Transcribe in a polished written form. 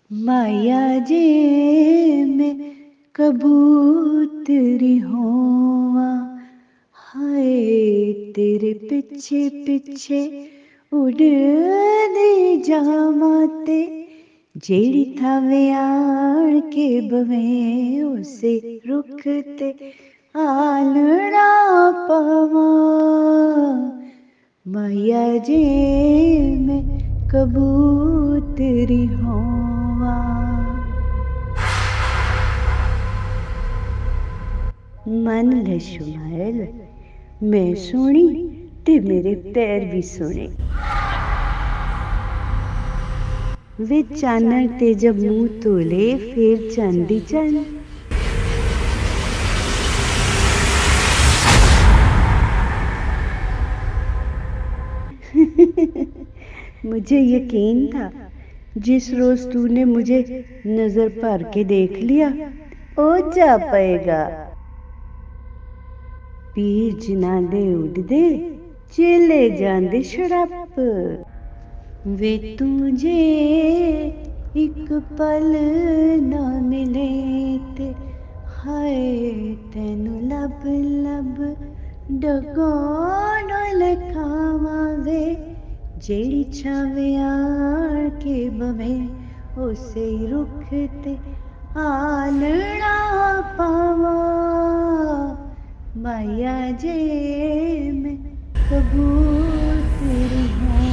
माया जे मैं कबूतरी होवा, हाय तेरे पिछे पिछे उड़दे जावा ते, जेड़ी थावे आण के बवें उसे रुख ते आलड़ा पवा। माया जे मैं कबूतरी होवा। मन ले शुमाइल, मैं सोहनी ते मेरे पैर भी सोहने। वे चानण ते जब मुंह धोले फिर चांदी चंद। मुझे यकीन था जिस रोज तूने मुझे नजर भर के देख लिया ओ जा पाएगा। पीर जिनांदे उड़दे चेले जांदे शड़प। वे तुझे एक पल ना मिले ते, हाय तेनू लब लब डगोण लखावा वे, जेड़ी छावे आण के बवे उसे रुख ते आलड़ा पावा। माया जे मैं कबूतरी होवा।